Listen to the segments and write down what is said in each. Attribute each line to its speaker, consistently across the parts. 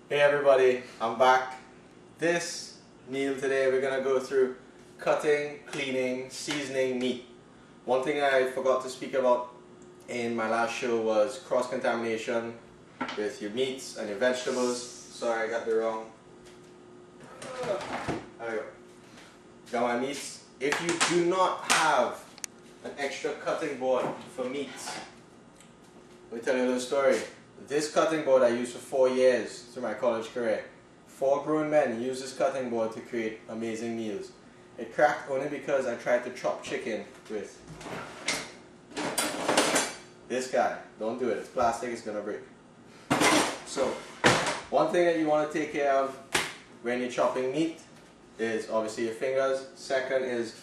Speaker 1: Hey everybody, I'm back. This meal today we're gonna go through cutting, cleaning, seasoning meat. One thing I forgot to speak about in my last show was cross-contamination with your meats and your vegetables. Sorry, I got the wrong. There we go. Got my meats. If you do not have an extra cutting board for meats, let me tell you a little story. This cutting board I used for 4 years through my college career. 4 grown men used this cutting board to create amazing meals. It cracked only because I tried to chop chicken with this guy. Don't do it. It's plastic, it's gonna break. So, one thing that you want to take care of when you're chopping meat is obviously your fingers. Second is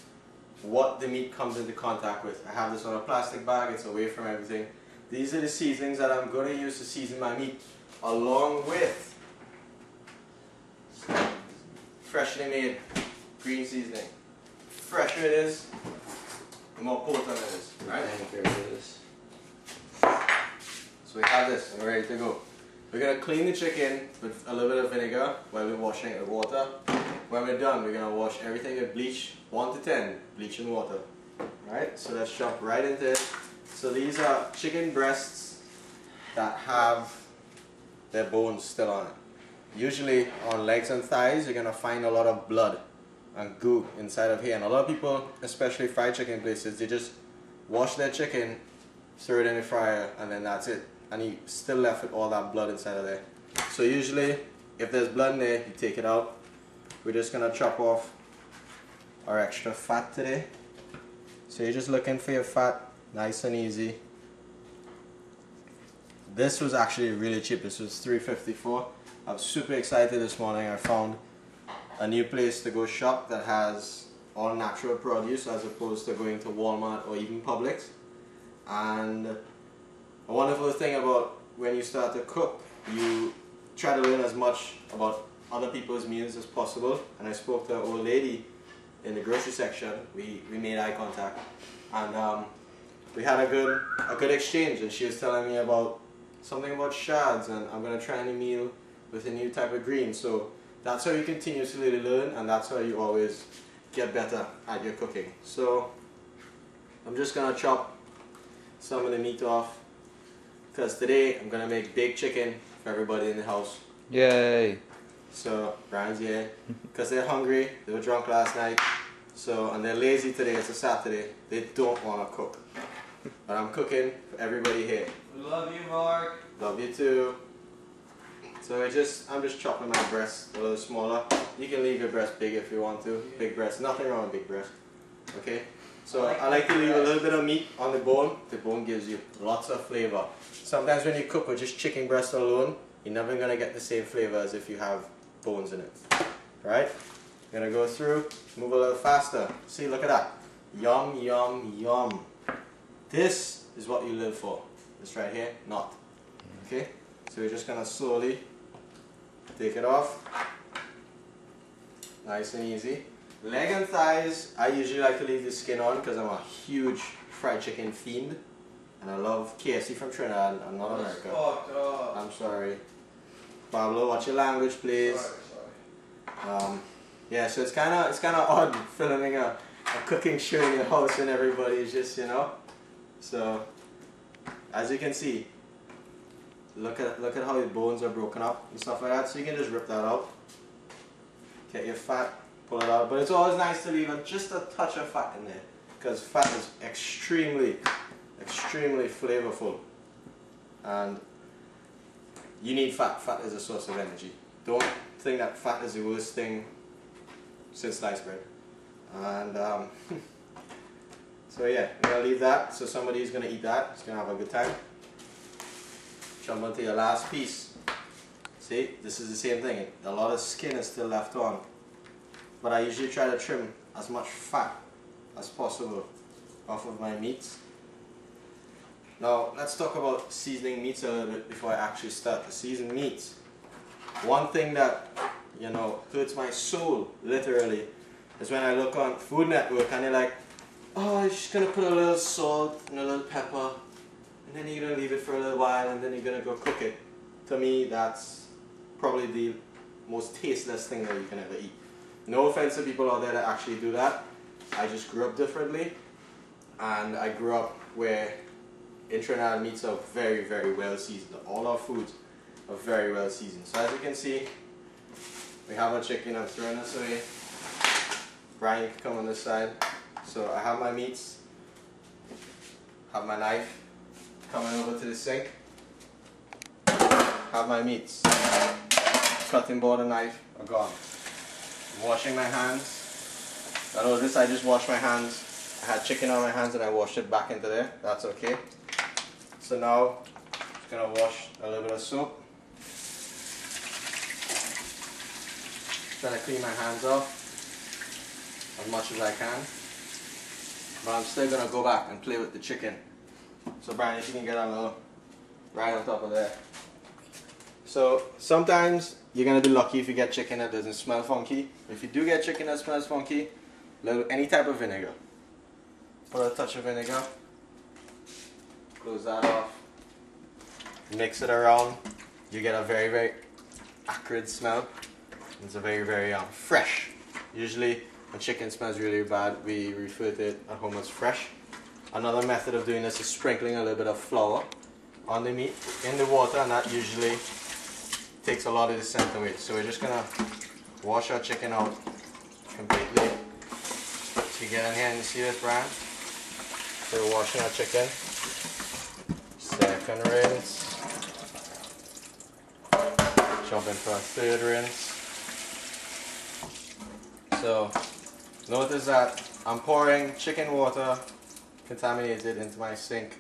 Speaker 1: what the meat comes into contact with. I have this on a plastic bag, it's away from everything. These are the seasonings that I'm going to use to season my meat, along with freshly made green seasoning. The fresher it is, the more potent it is, right? So we have this and we're ready to go. We're going to clean the chicken with a little bit of vinegar while we're washing it with water. When we're done, we're going to wash everything with bleach, 1 to 10, bleach and water. Alright, so let's jump right into it. So these are chicken breasts that have their bones still on it. Usually on legs and thighs, you're going to find a lot of blood and goo inside of here. And a lot of people, especially fried chicken places, they just wash their chicken, throw it in the fryer, and then that's it. And you still left with all that blood inside of there. So usually, if there's blood in there, you take it out. We're just going to chop off our extra fat today. So you're just looking for your fat. Nice and easy. This was actually really cheap. This was $3.54. I was super excited this morning. I found a new place to go shop that has all natural produce as opposed to going to Walmart or even Publix. And a wonderful thing about when you start to cook, you try to learn as much about other people's meals as possible. And I spoke to an old lady in the grocery section. We made eye contact. And we had a good exchange, and she was telling me about something about shads, and I'm going to try a new meal with a new type of green. So that's how you continuously learn, and that's how you always get better at your cooking. So I'm just going to chop some of the meat off, because today I'm going to make baked chicken for everybody in the house.
Speaker 2: Yay!
Speaker 1: So Brian's here because they're hungry, they were drunk last night, so, and they're lazy today. It's a Saturday, they don't want to cook. But I'm cooking for everybody here.
Speaker 3: Love you, Mark.
Speaker 1: Love you too. So I'm just chopping my breast a little smaller. You can leave your breast big if you want to. Big breast, nothing wrong with big breast. Okay? So I like to leave a little bit of meat on the bone. The bone gives you lots of flavor. Sometimes when you cook with just chicken breast alone, you're never going to get the same flavor as if you have bones in it. Right? I'm going to go through, move a little faster. See, look at that. Yum, yum, yum. This is what you live for. This right here, not. Okay? So we're just going to slowly take it off. Nice and easy. Leg and thighs, I usually like to leave the skin on because I'm a huge fried chicken fiend. And I love KFC from Trinidad and not America. I'm sorry. Pablo, watch your language, please.
Speaker 3: Sorry.
Speaker 1: Yeah, so it's kind of odd filming a cooking show in your house and everybody's just, you know. So, as you can see, look at how your bones are broken up and stuff like that. So you can just rip that out. Get your fat, pull it out. But it's always nice to leave just a touch of fat in there, because fat is extremely flavorful, and you need fat. Fat is a source of energy. Don't think that fat is the worst thing since sliced bread. And so yeah, I'm going to leave that, so somebody's going to eat that, it's going to have a good time. Jump onto your last piece. See, this is the same thing, a lot of skin is still left on. But I usually try to trim as much fat as possible off of my meats. Now, let's talk about seasoning meats a little bit before I actually start to season meats. One thing that, you know, hurts my soul, literally, is when I look on Food Network and they're like, oh, you're just going to put a little salt and a little pepper, and then you're going to leave it for a little while, and then you're going to go cook it. To me, that's probably the most tasteless thing that you can ever eat. No offense to people out there that actually do that. I just grew up differently, and I grew up where in Trinidad meats are very, very well seasoned. All our foods are very well seasoned. So as you can see, we have our chicken. I'm throwing this away. Brian, you can come on this side. So I have my meats, have my knife, coming over to the sink, have my meats, cutting board and knife are gone. Washing my hands. I noticed I just washed my hands. I had chicken on my hands and I washed it back into there. That's okay. So now I'm just gonna wash a little bit of soap. Trying to clean my hands off as much as I can. But I'm still gonna go back and play with the chicken. So Brian, if you can get a little right on top of there. So sometimes you're gonna be lucky if you get chicken that doesn't smell funky. If you do get chicken that smells funky, any type of vinegar. Put a touch of vinegar. Close that off. Mix it around. You get a very, very acrid smell. It's a very, very fresh. Usually when chicken smells really bad, we refer to it at home as fresh. Another method of doing this is sprinkling a little bit of flour on the meat in the water, and that usually takes a lot of the scent away. So we're just gonna wash our chicken out completely. So you get in here and you see this, Brian? So we're washing our chicken. Second rinse. Jump in for a third rinse. So notice that I'm pouring chicken water contaminated into my sink,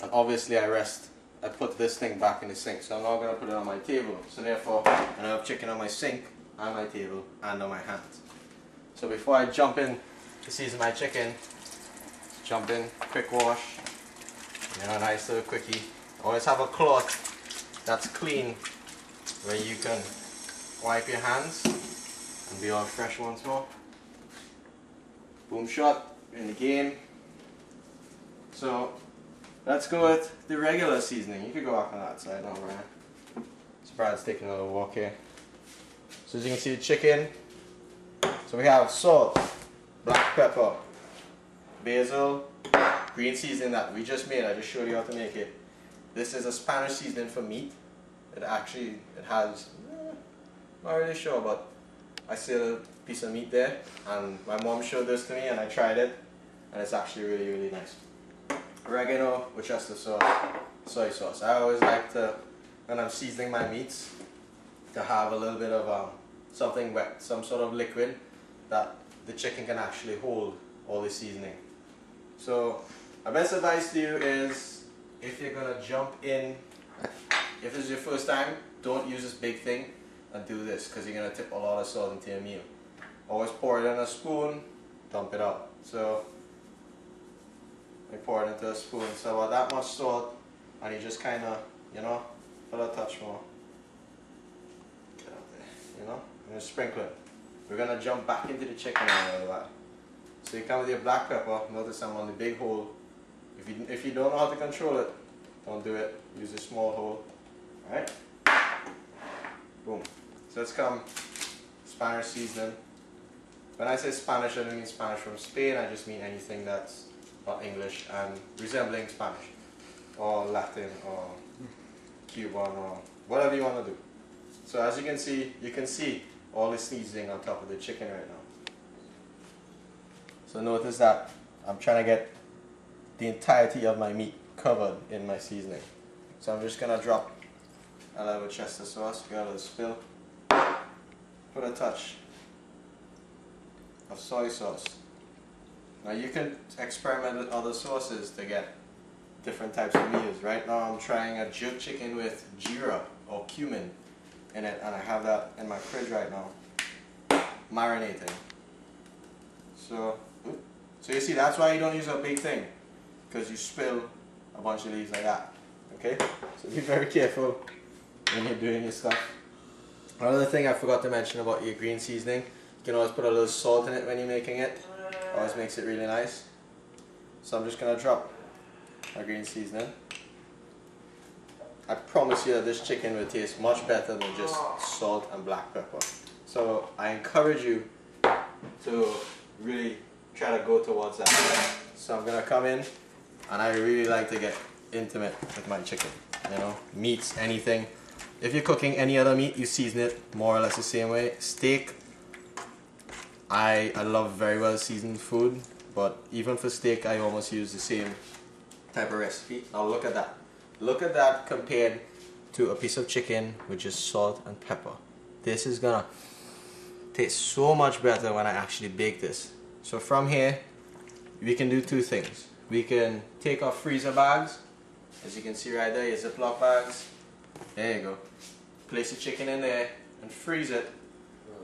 Speaker 1: and obviously I put this thing back in the sink, so I'm not going to put it on my table. So therefore I have chicken on my sink, and my table, and on my hands. So before I jump in to season my chicken, jump in, quick wash, nice little quickie. Always have a cloth that's clean where you can wipe your hands and be all fresh once more. Boom shot, in the game. So let's go with the regular seasoning. You could go back on that side now, Brian. So Brad's taking another walk here. So as you can see, the chicken. So we have salt, black pepper, basil, green seasoning that we just made. I just showed you how to make it. This is a Spanish seasoning for meat. It has, not really sure, but I see a piece of meat there, and my mom showed this to me and I tried it, and it's actually really, really nice. Oregano, Worcester sauce, soy sauce. I always like to, when I'm seasoning my meats, to have a little bit of something wet, some sort of liquid that the chicken can actually hold all the seasoning. So my best advice to you is, if you're gonna jump in, if this is your first time, don't use this big thing and do this, because you're gonna tip a lot of salt into your meal. Always pour it in a spoon, dump it out. So I pour it into a spoon, so about that much salt, and you just kind of, put a touch more. Get out there, and just sprinkle it. We're gonna jump back into the chicken in a little while. So you come with your black pepper. Notice I'm on the big hole. If you don't know how to control it, don't do it. Use a small hole. Alright? Boom. So let's come Spanish seasoning. When I say Spanish, I don't mean Spanish from Spain. I just mean anything that's not English and resembling Spanish, or Latin, or Cuban, or whatever you want to do. So as you can see all the seasoning on top of the chicken right now. So notice that I'm trying to get the entirety of my meat covered in my seasoning. So I'm just gonna drop a little Worcester sauce, got a little spill, put a touch of soy sauce. Now you can experiment with other sauces to get different types of meals. Right now I'm trying a jerk chicken with jeera or cumin in it, and I have that in my fridge right now, marinating. So you see, that's why you don't use a big thing, because you spill a bunch of leaves like that. Okay? So be very careful when you're doing your stuff. Another thing I forgot to mention about your green seasoning, you can always put a little salt in it when you're making it. Always makes it really nice. So I'm just going to drop my green seasoning. I promise you that this chicken will taste much better than just salt and black pepper. So I encourage you to really try to go towards that. So I'm gonna come in, and I really like to get intimate with my chicken. You know, meats, anything. If you're cooking any other meat, you season it more or less the same way. Steak, I love very well seasoned food, but even for steak, I almost use the same type of recipe. Now look at that. Look at that compared to a piece of chicken with just salt and pepper. This is gonna taste so much better when I actually bake this. So from here, we can do two things. We can take our freezer bags, as you can see right there, your Ziploc bags. There you go. Place the chicken in there and freeze it,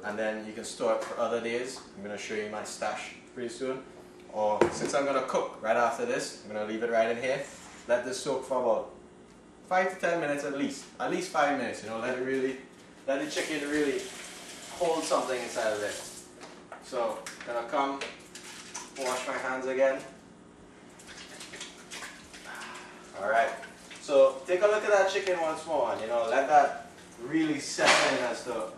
Speaker 1: and then you can store it for other days. I'm gonna show you my stash pretty soon. Or since I'm gonna cook right after this, I'm gonna leave it right in here. Let this soak for about 5 to 10 minutes at least 5 minutes. You know, let the chicken really hold something inside of it. So gonna come wash my hands again. All right. So take a look at that chicken once more, and you know, let that really settle in as to.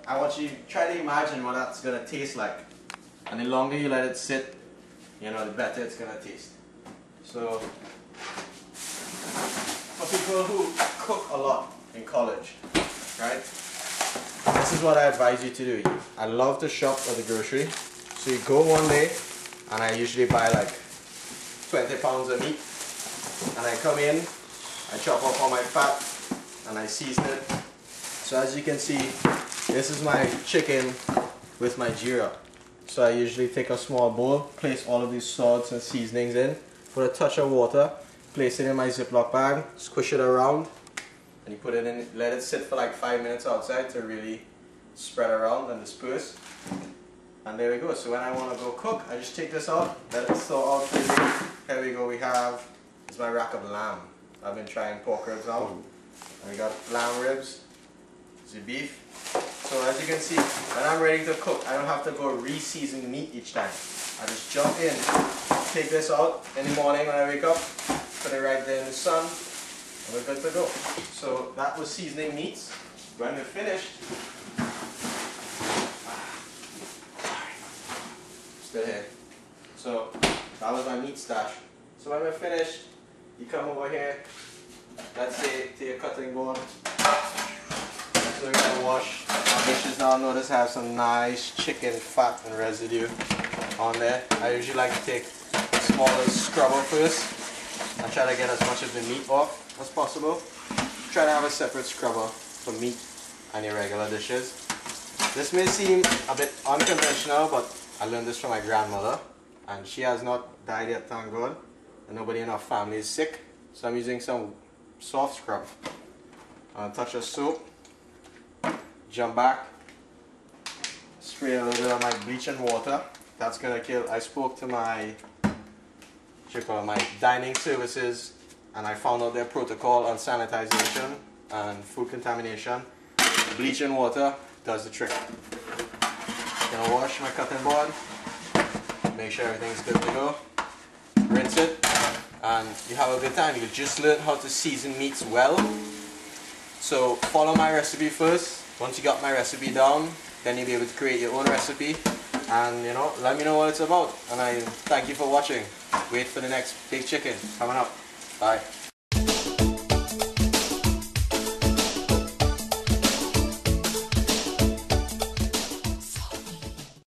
Speaker 1: I want you to try to imagine what that's gonna taste like, and the longer you let it sit, you know, the better it's gonna taste. So for people who cook a lot in college, right? This is what I advise you to do. I love to shop at the grocery. So you go one day, and I usually buy like 20 pounds of meat, and I come in, I chop off all my fat, and I season it. So as you can see, this is my chicken with my jeera. So I usually take a small bowl, place all of these salts and seasonings in, put a touch of water, place it in my Ziploc bag, squish it around, and you put it in, let it sit for like 5 minutes outside to really spread around and disperse. And there we go. So when I want to go cook, I just take this out, let it thaw out for the day. Here we go. We have, this is my rack of lamb. I've been trying pork ribs out. And we got lamb ribs, the beef. So as you can see, when I'm ready to cook, I don't have to go re-season the meat each time. I just jump in, take this out in the morning when I wake up, put it right there in the sun, and we're good to go. So that was seasoning meats. When we're finished, still here. So that was my meat stash. So when we're finished, you come over here, let's say to your cutting board. So we're gonna wash our dishes now. Notice I have some nice chicken fat and residue on there. I usually like to take the smallest scrubber first and try to get as much of the meat off as possible. Try to have a separate scrubber for meat and your regular dishes. This may seem a bit unconventional, but I learned this from my grandmother, and she has not died yet, thank God, and nobody in our family is sick. So I'm using some soft scrub. A touch of soap, jump back, spray a little bit of my bleaching water. That's gonna kill. I spoke to my dining services, and I found out their protocol on sanitization and food contamination. Bleaching water does the trick. Gonna wash my cutting board, make sure everything's good to go, rinse it, and you have a good time. You just learn how to season meats well. So follow my recipe first. Once you got my recipe down, then you'll be able to create your own recipe, and you know, let me know what it's about. And I thank you for watching. Wait for the next big chicken coming up. Bye.